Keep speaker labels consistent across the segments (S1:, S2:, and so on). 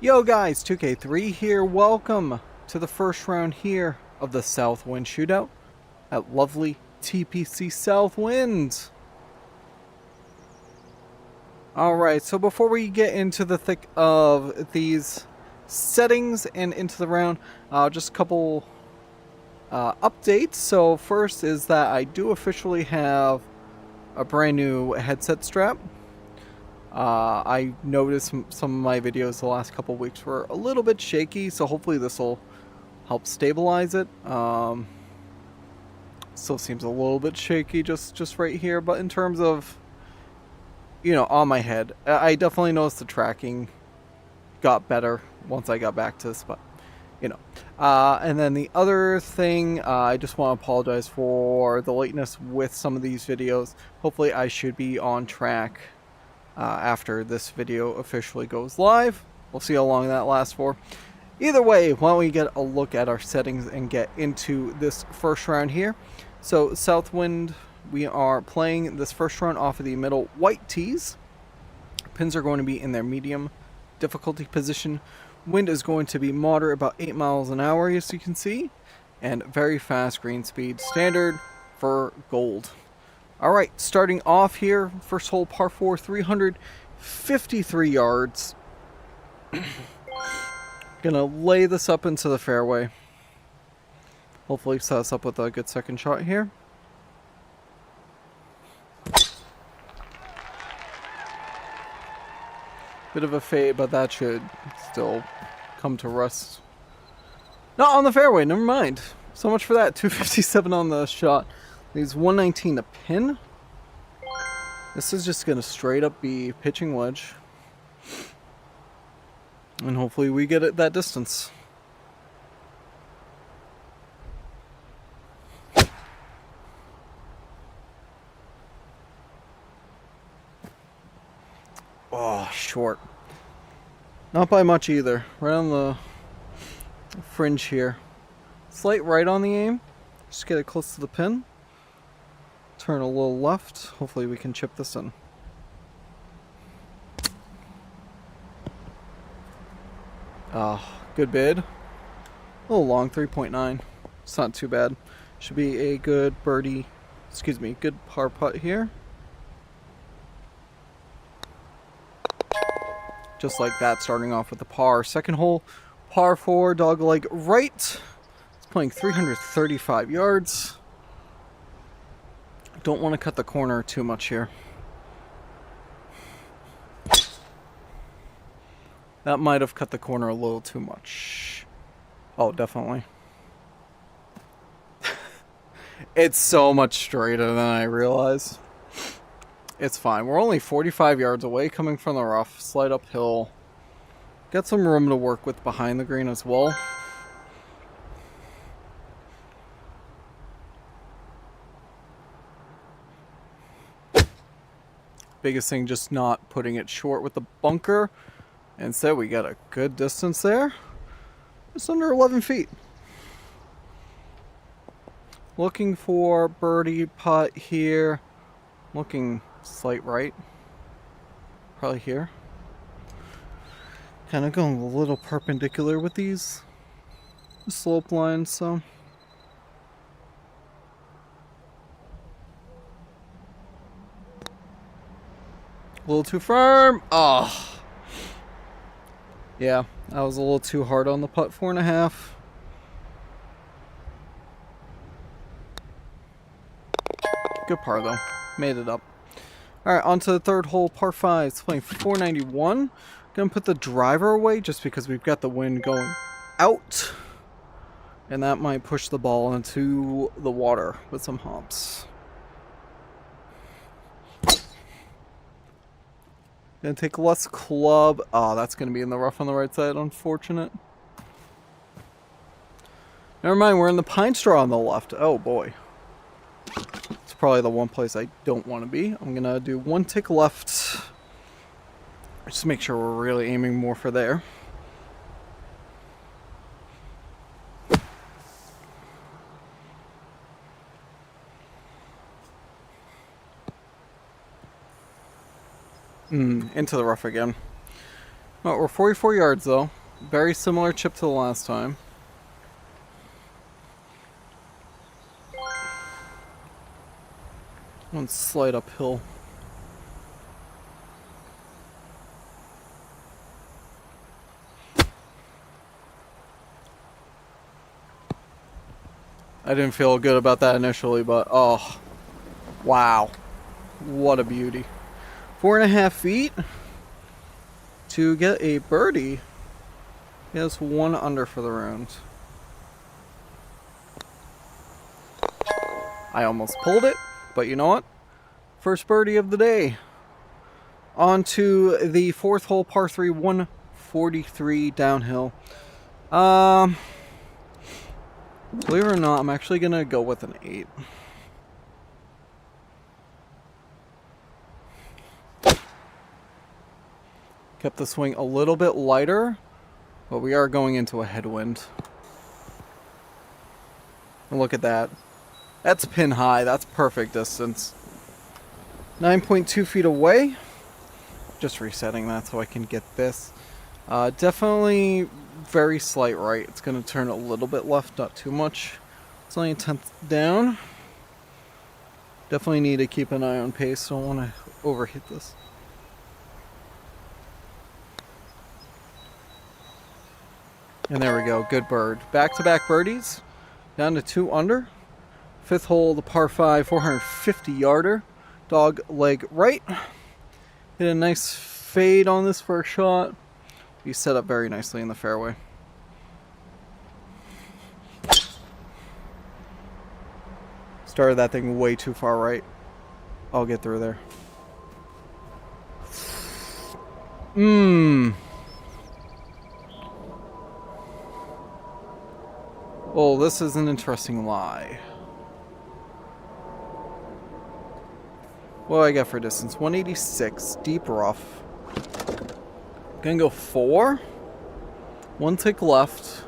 S1: Yo guys, 2K3 here. Welcome to the first round here of the Southwind Shootout at lovely TPC Southwind. Alright, so before we get into the thick of these settings and into the round, just a couple updates. So first is that I do officially have a brand new headset strap. I noticed some of my videos the last couple weeks were a little bit shaky, so hopefully this will help stabilize it. Still seems a little bit shaky just right here, but in terms of, on my head, I definitely noticed the tracking got better once I got back to this, but, and then the other thing, I just want to apologize for the lateness with some of these videos. Hopefully I should be on track after this video officially goes live. We'll see how long that lasts for. Either way, why don't we get a look at our settings and get into this first round here. So Southwind, we are playing this first round off of the middle white tees. Pins are going to be in their medium difficulty position. Wind is going to be moderate, about 8 miles an hour, as you can see, and very fast green speed, standard for gold. Alright, starting off here, first hole par 4, 353 yards. Gonna lay this up into the fairway. Hopefully set us up with a good second shot here. Bit of a fade, but that should still come to rest. Not on the fairway, never mind. So much for that, 257 on the shot. Leaves 119 to pin. This is just going to straight up be pitching wedge. And hopefully we get it that distance. Oh, short. Not by much either. Right on the fringe here. Slight right on the aim. Just get it close to the pin. Turn a little left. Hopefully we can chip this in. Good bid. A little long, 3.9. It's not too bad. Should be a good birdie, good par putt here. Just like that, starting off with the par. Second hole, par 4, dog leg right. It's playing 335 yards. Don't want to cut the corner too much here. That might have cut the corner a little too much. Oh, definitely. It's so much straighter than I realized. It's fine. We're only 45 yards away coming from the rough. Slight uphill. Got some room to work with behind the green as well. Biggest thing, just not putting it short with the bunker. Instead, we got a good distance there. Just under 11 feet. Looking for birdie putt here. Looking slight right. Probably here. Kind of going a little perpendicular with these slope lines, so. A little too firm. Oh. Yeah, that was a little too hard on the putt. 4.5. Good par though. Made it up. Alright, on to the third hole, par 5. It's playing 491. Gonna put the driver away just because we've got the wind going out. And that might push the ball into the water with some hops. Gonna take less club. Oh, that's gonna be in the rough on the right side. Unfortunate. Never mind, we're in the pine straw on the left. Oh boy. It's probably the one place I don't want to be. I'm gonna do one tick left. Just make sure we're really aiming more for there. Into the rough again. Well, we're 44 yards though. Very similar chip to the last time. One slight uphill. I didn't feel good about that initially, but oh, wow. What a beauty. 4.5 feet to get a birdie. Yes, 1 under for the round. I almost pulled it, but you know what? First birdie of the day. On to the 4th hole, par 3, 143 downhill. Believe it or not, I'm actually going to go with an 8. Kept the swing a little bit lighter, but we are going into a headwind. And look at that. That's pin high. That's perfect distance. 9.2 feet away. Just resetting that so I can get this. Definitely very slight right. It's going to turn a little bit left, not too much. It's only a 10th down. Definitely need to keep an eye on pace. Don't want to overhit this. And there we go. Good bird. Back-to-back birdies. Down to 2 under. 5th hole, the par 5, 450 yarder. Dog leg right. Hit a nice fade on this first shot. He set up very nicely in the fairway. Started that thing way too far right. I'll get through there. Oh, this is an interesting lie. What do I got for distance? 186, deep rough. Gonna go 4. 1 tick left.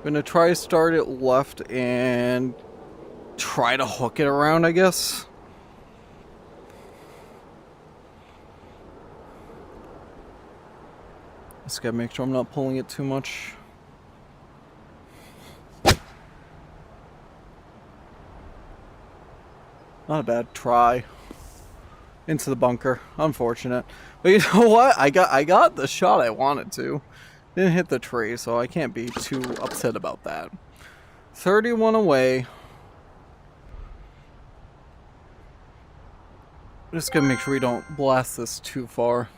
S1: Gonna try to start it left and try to hook it around, I guess. Just gotta make sure I'm not pulling it too much. Not a bad try. Into the bunker. Unfortunate. But you know what? I got the shot I wanted to. Didn't hit the tree, so I can't be too upset about that. 31 away. Just gonna make sure we don't blast this too far.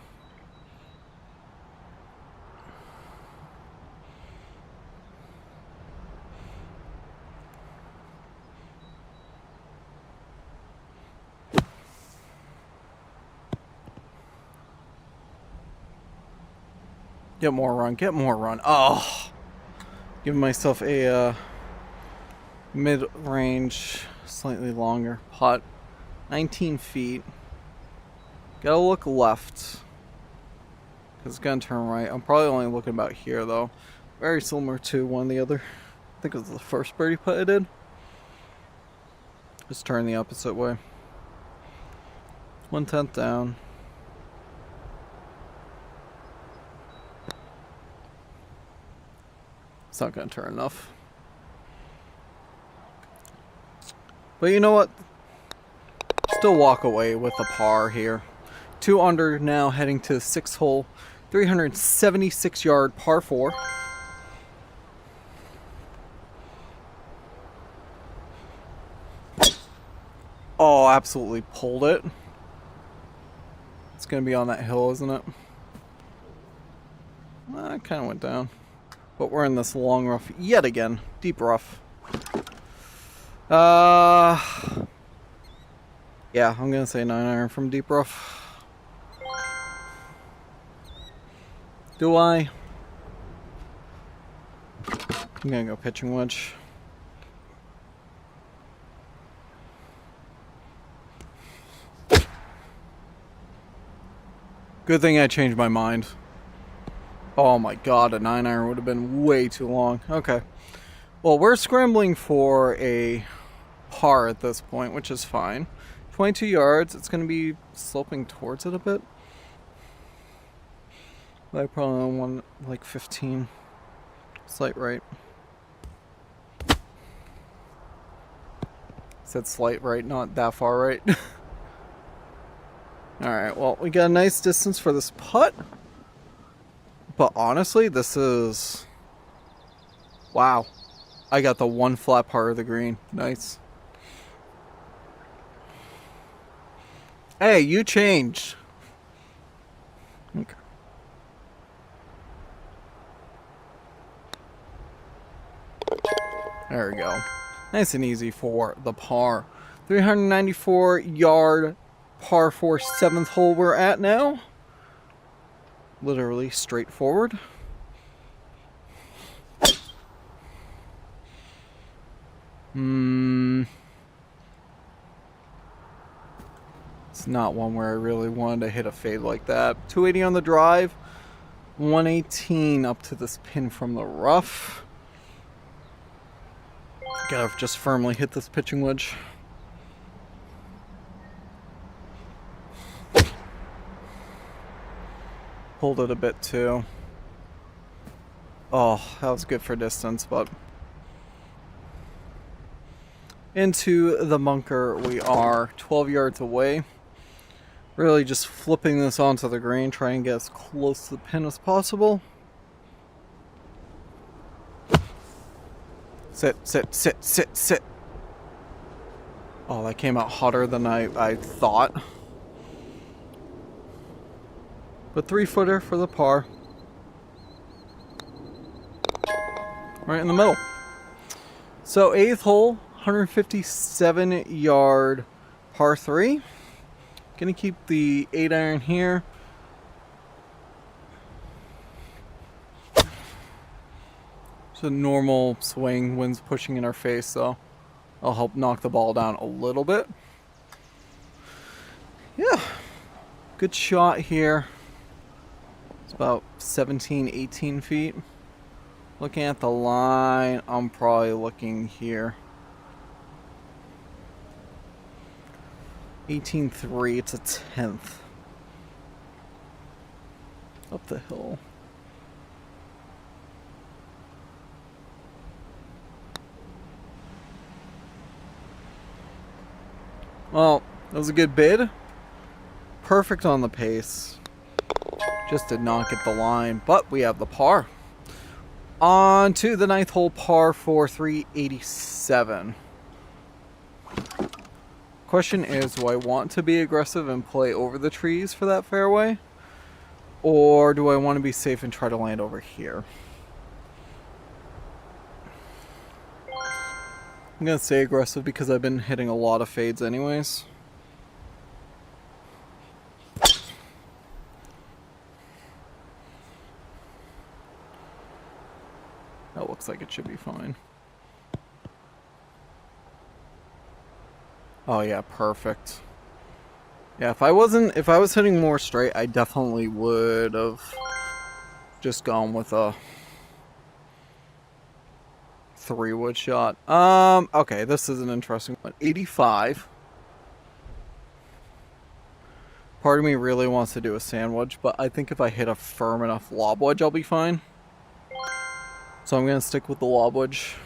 S1: Get more run, get more run. Oh! Giving myself a mid-range, slightly longer putt. 19 feet. Gotta look left. Because it's gonna turn right. I'm probably only looking about here though. Very similar to one of the other. I think it was the first birdie putt I did. Just turn the opposite way. 1/10 down. It's not going to turn enough. But you know what? Still walk away with a par here. 2 under now, heading to the 6th hole. 376 yard par 4. Oh, absolutely pulled it. It's going to be on that hill, isn't it? It kind of went down. But we're in this long rough yet again. Deep rough. Yeah, I'm going to say 9-iron from deep rough. Do I? I'm going to go pitching wedge. Good thing I changed my mind. Oh my god, a 9-iron would have been way too long. Okay. Well, we're scrambling for a par at this point, which is fine. 22 yards. It's going to be sloping towards it a bit. I probably want like 15. Slight right. Said slight right, not that far right. Alright, well, we got a nice distance for this putt. But honestly, this is... Wow. I got the one flat part of the green. Nice. Hey, you changed. Okay. There we go. Nice and easy for the par. 394 yard par 4 7th hole we're at now. Literally straightforward. It's not one where I really wanted to hit a fade like that. 280 on the drive. 118 up to this pin from the rough. Gotta just firmly hit this pitching wedge. Pulled it a bit too. Oh, that was good for distance, but... Into the bunker we are, 12 yards away. Really just flipping this onto the green, trying to get as close to the pin as possible. Sit, sit, sit, sit, sit. Oh, that came out hotter than I thought. But 3-footer for the par. Right in the middle. So 8th hole, 157 yard par 3. Gonna keep the 8-iron here. It's a normal swing, wind's pushing in our face, so I'll help knock the ball down a little bit. Yeah, good shot here. It's about 17, 18 feet. Looking at the line, I'm probably looking here. 18.3, it's a 10th. Up the hill. Well, that was a good bid. Perfect on the pace. Just did not get the line, but we have the par. On to the 9th hole, par 4, 387. Question is, do I want to be aggressive and play over the trees for that fairway? Or do I want to be safe and try to land over here? I'm going to say aggressive because I've been hitting a lot of fades anyways. That looks like it should be fine. Oh yeah, perfect. Yeah, if I was hitting more straight, I definitely would have just gone with a 3-wood shot. Okay, this is an interesting one. 85. Part of me really wants to do a sand wedge, but I think if I hit a firm enough lob wedge, I'll be fine. So I'm going to stick with the lob wedge.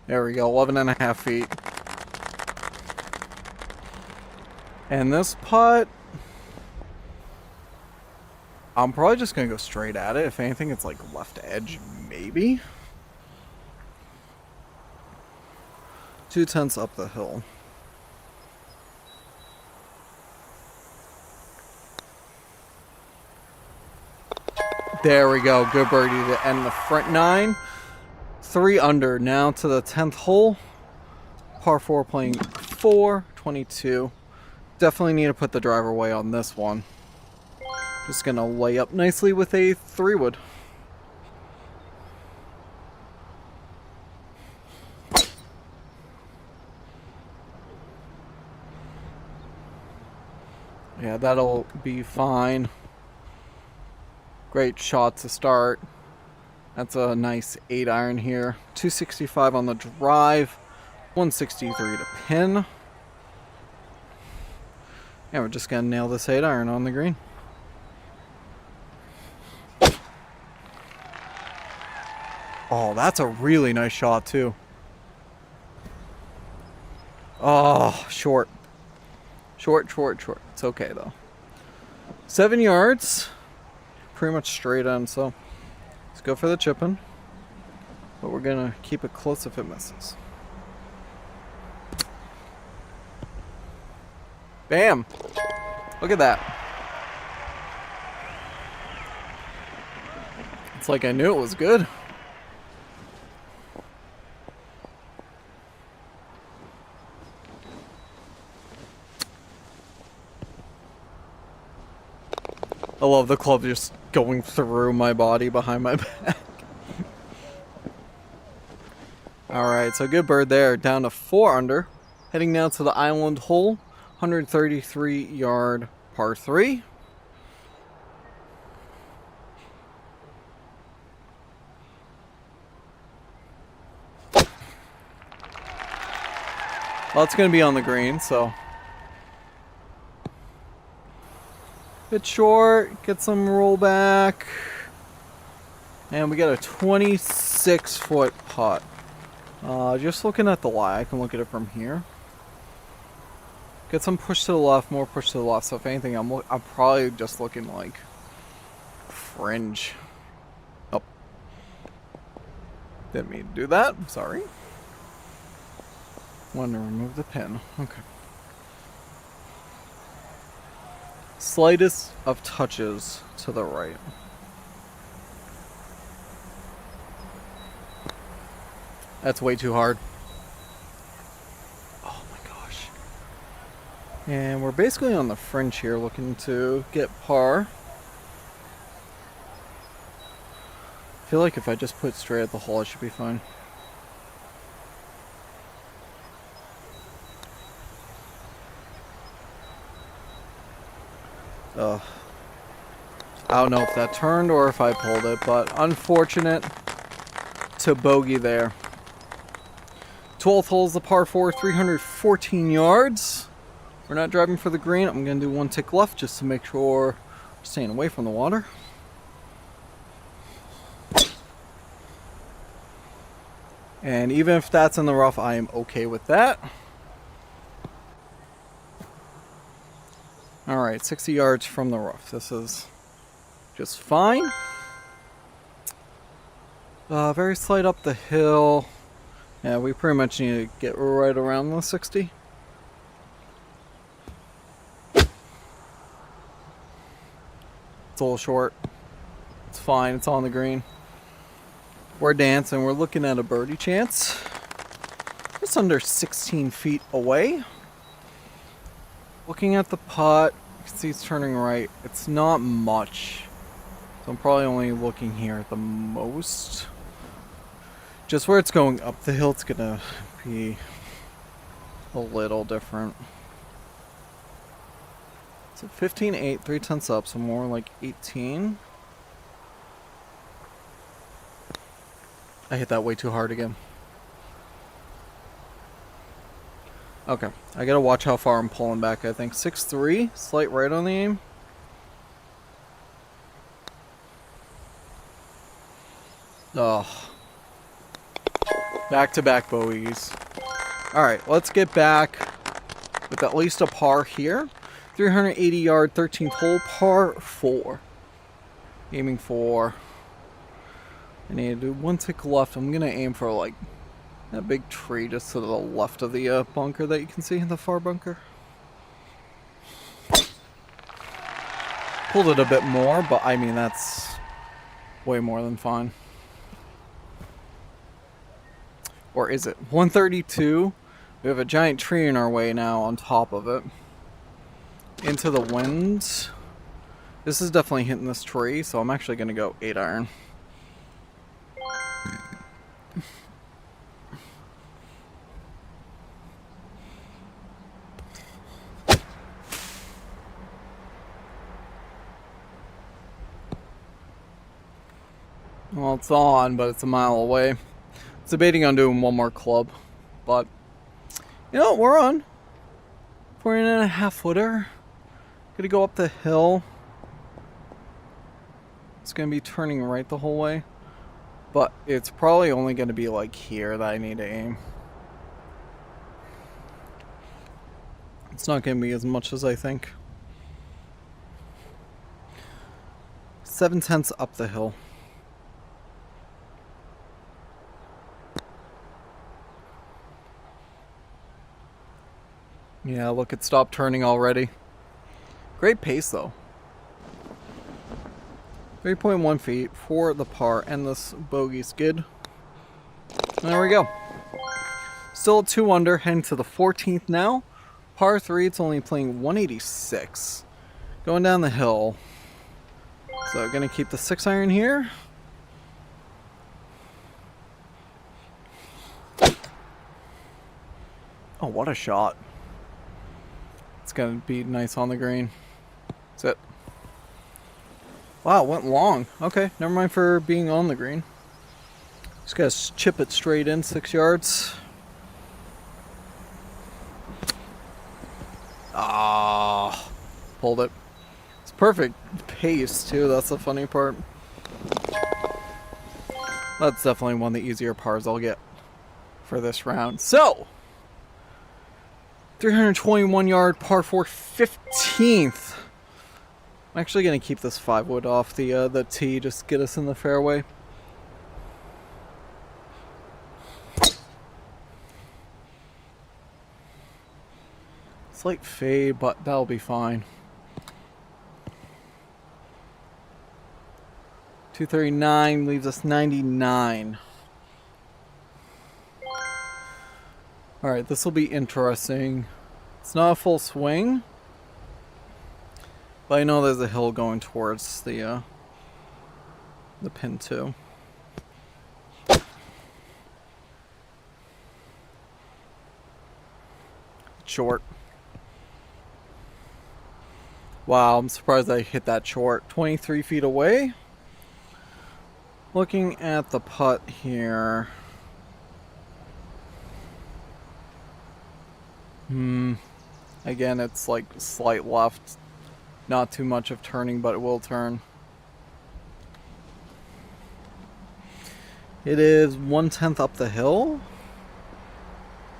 S1: There we go, 11.5 feet. And this putt, I'm probably just going to go straight at it. If anything, it's like left edge, maybe. 2/10 up the hill. There we go. Good birdie to end the front 9. 3 under. Now to the 10th hole. Par 4 playing 422. Definitely need to put the driver away on this one. Just going to lay up nicely with a 3-wood. Yeah, that'll be fine. Great shot to start. That's a nice 8 iron here. 265 on the drive, 163 to pin. And we're just gonna nail this 8 iron on the green. Oh, that's a really nice shot too. Oh, short. Short. It's okay though. 7 yards. Pretty much straight on, so let's go for the chipping. But we're gonna keep it close if it misses. Bam! Look at that. It's like I knew it was good. I love the club just going through my body behind my back. Alright, so good bird there. Down to 4 under. Heading now to the island hole. 133 yard par 3. Well, it's going to be on the green, so. Bit short, get some roll back. And we got a 26-foot putt. Just looking at the lie, I can look at it from here. Get some push to the left, more push to the left. So if anything, I'm probably just looking like fringe. Oh, didn't mean to do that. Sorry. Wanted to remove the pin. Okay. Slightest of touches to the right. That's way too hard. Oh my gosh. And we're basically on the fringe here, looking to get par. I feel like if I just put straight at the hole, I should be fine. Ugh. I don't know if that turned or if I pulled it, but unfortunate to bogey there. 12th hole is the par 4, 314 yards. We're not driving for the green. I'm going to do 1 tick left just to make sure we're staying away from the water. And even if that's in the rough, I am okay with that. Alright, 60 yards from the rough. This is just fine. Very slight up the hill. Yeah, we pretty much need to get right around the 60. It's a little short. It's fine, it's on the green. We're dancing, we're looking at a birdie chance. Just under 16 feet away. Looking at the putt, you can see it's turning right. It's not much. So I'm probably only looking here at the most. Just where it's going up the hill, it's gonna be a little different. So 15.8, 3/10 up, so more like 18. I hit that way too hard again. Okay, I gotta watch how far I'm pulling back, I think. 6.3, slight right on the aim. Oh. Back-to-back bogeys. Alright, let's get back with at least a par here. 380 yard, 13th hole, par 4. Aiming for... I need to do 1 tick left. I'm gonna aim for like that big tree just to the left of the bunker that you can see in the far bunker. Pulled it a bit more, but I mean that's way more than fine. Or is it? 132. We have a giant tree in our way now on top of it. Into the wind. This is definitely hitting this tree, so I'm actually gonna go 8 iron. Well, it's on, but it's a mile away. It's debating on doing one more club, but you know what, we're on. 14.5 footer. Gonna go up the hill. It's gonna be turning right the whole way, but it's probably only gonna be like here that I need to aim. It's not gonna be as much as I think. 7/10 up the hill. Yeah, look, it stopped turning already. Great pace though. 3.1 feet for the par and this bogey skid. And there we go. Still 2 under, heading to the 14th now. Par 3, it's only playing 186. Going down the hill. So gonna keep the 6 iron here. Oh, what a shot. It's gonna be nice on the green. That's it. Wow, it went long. Okay, never mind for being on the green. Just gotta chip it straight in 6 yards. Ah, pulled it. It's perfect pace too, that's the funny part. That's definitely one of the easier pars I'll get for this round. So, 321 yard par 4 15th. I'm actually going to keep this 5 wood off the tee, just get us in the fairway. Slight fade, but that'll be fine. 239 leaves us 99. Alright, this will be interesting. It's not a full swing, but I know there's a hill going towards the pin too. Short. Wow, I'm surprised I hit that short. 23 feet away. Looking at the putt here. Again, it's like slight left. Not too much of turning, but it will turn. It is 1/10 up the hill.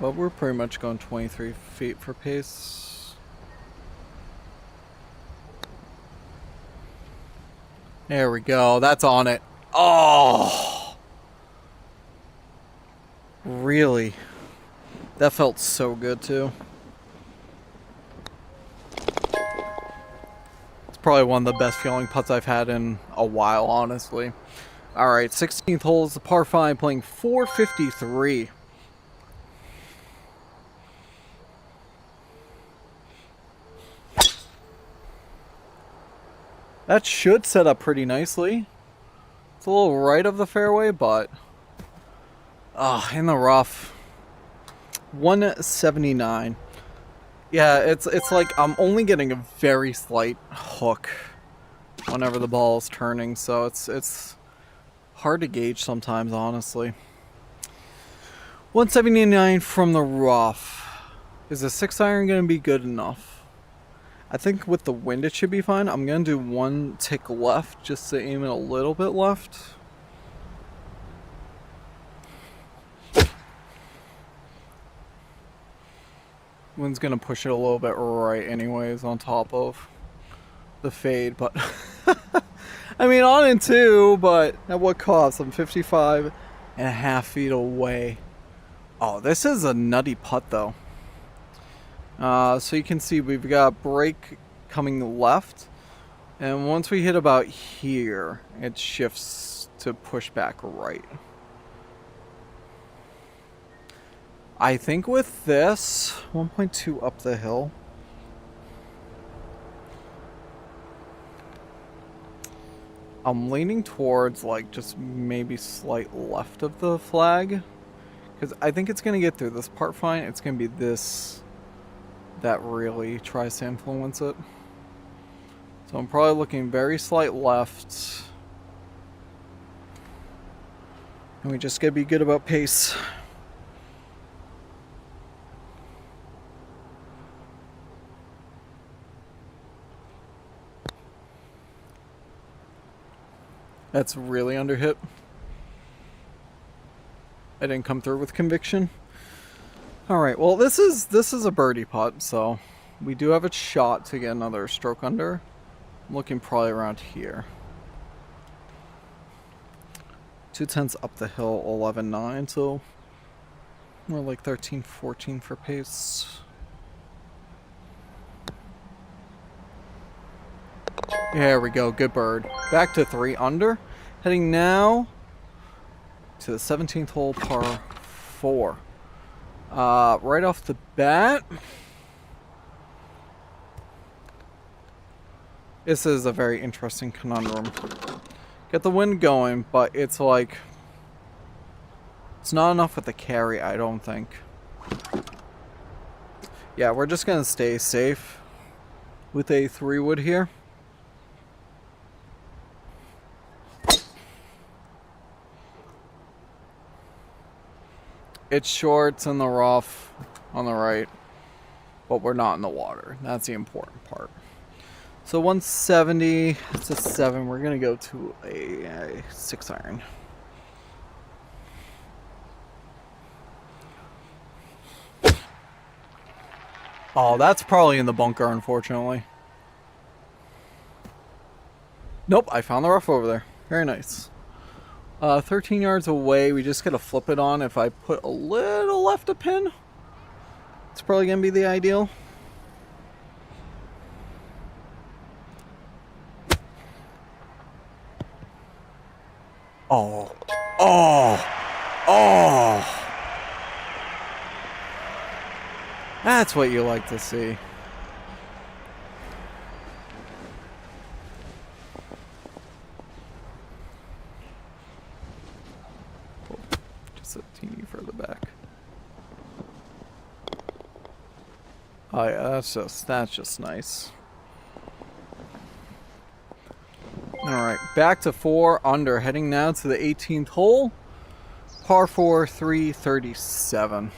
S1: But we're pretty much going 23 feet for pace. There we go. That's on it. Oh! Really? That felt so good too. It's probably one of the best feeling putts I've had in a while, honestly. Alright, 16th hole is the par 5, playing 453. That should set up pretty nicely. It's a little right of the fairway, but in the rough. 179. Yeah, it's like I'm only getting a very slight hook whenever the ball is turning, so it's hard to gauge sometimes, honestly. 179 from the rough. Is a 6 iron going to be good enough? I think with the wind it should be fine. I'm going to do one tick left just to aim it a little bit left. Wind's going to push it a little bit right anyways on top of the fade, but I mean on in 2, but at what cost? I'm 55.5 feet away. Oh, this is a nutty putt though. So you can see we've got break coming left, and once we hit about here, it shifts to push back right. I think with this 1.2 up the hill, I'm leaning towards like just maybe slight left of the flag, because I think it's going to get through this part fine. It's going to be this that really tries to influence it. So I'm probably looking very slight left. And we just gotta be good about pace. That's really under hit. I didn't come through with conviction. Alright, well this is a birdie putt, so we do have a shot to get another stroke under. I'm looking probably around here. 2/10 up the hill, 11.9, so more like 13-14 for pace. There we go, good bird. Back to 3 under. Heading now to the 17th hole, par 4. Right off the bat, this is a very interesting conundrum. Get the wind going, but it's like, it's not enough with the carry, I don't think. Yeah, we're just gonna stay safe with a 3-wood here. It's short, it's in the rough on the right, but we're not in the water. That's the important part. So 170, it's a 7. We're going to go to a 6 iron. Oh, that's probably in the bunker, unfortunately. Nope, I found the rough over there. Very nice. 13 yards away, we just gotta flip it on. If I put a little left of pin, it's probably gonna be the ideal. Oh, that's what you like to see. A teeny further back. Oh yeah, that's just nice. Alright, back to 4 under, heading now to the 18th hole. Par 4, 337.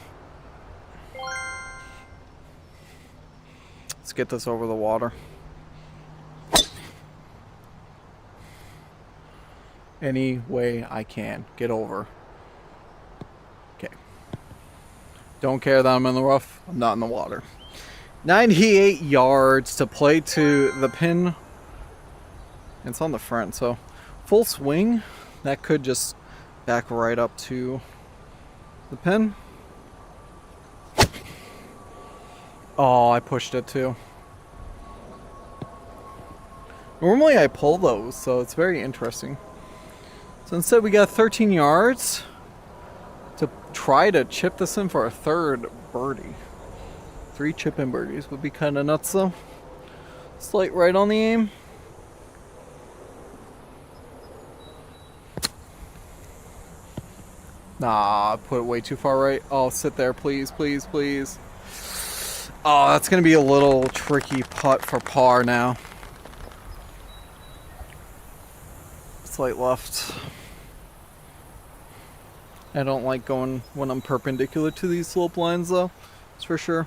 S1: Let's get this over the water. Any way I can. Get over. Okay. Don't care that I'm in the rough. I'm not in the water. 98 yards to play to the pin. It's on the front, so full swing. That could just back right up to the pin. Oh, I pushed it too. Normally I pull those, so it's very interesting. So instead we got 13 yards to try to chip this in for a 3rd birdie. 3 chip-in birdies would be kind of nuts though. Slight right on the aim. Nah, I put it way too far right. Oh, sit there, please, please, please. Oh, that's going to be a little tricky putt for par now. Slight left. I don't like going when I'm perpendicular to these slope lines though. That's for sure.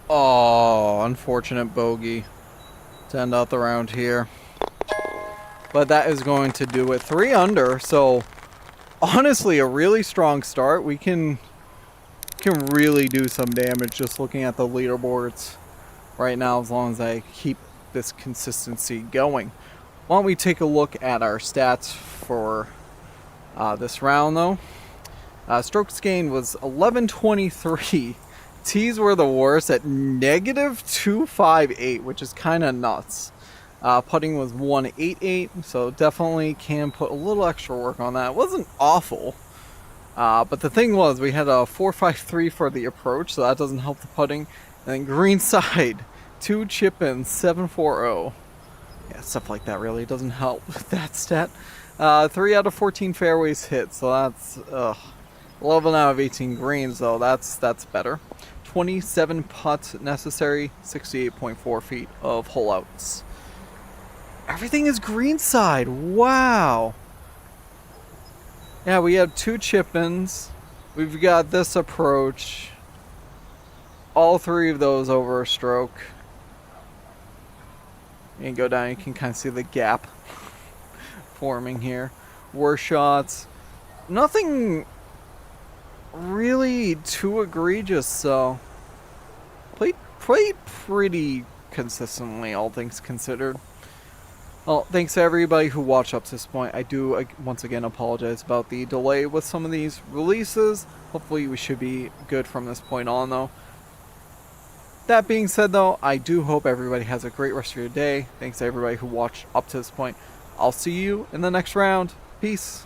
S1: Oh, unfortunate bogey to end out the round here. But that is going to do it. 3 under, so honestly a really strong start. We can really do some damage just looking at the leaderboards right now as long as I keep this consistency going. Why don't we take a look at our stats for this round though. Strokes gained was 1123. Tees were the worst at -258, which is kind of nuts. Putting was 188, so definitely can put a little extra work on that. It wasn't awful, but the thing was we had a 453 for the approach, so that doesn't help the putting. And then green side, 2 chip-ins, 740. Yeah, stuff like that really doesn't help with that stat. 3 out of 14 fairways hit, so that's 11 out of 18 greens, though. That's better. 27 putts necessary, 68.4 feet of hole outs. Everything is greenside. Wow. Yeah, we have 2 chip-ins. We've got this approach. All 3 of those over a stroke. You can go down, you can kind of see the gap forming here. Worse shots. Nothing really too egregious, so played pretty consistently, all things considered. Well, thanks to everybody who watched up to this point. I do once again apologize about the delay with some of these releases. Hopefully we should be good from this point on, though. That being said, though, I do hope everybody has a great rest of your day. Thanks to everybody who watched up to this point. I'll see you in the next round. Peace.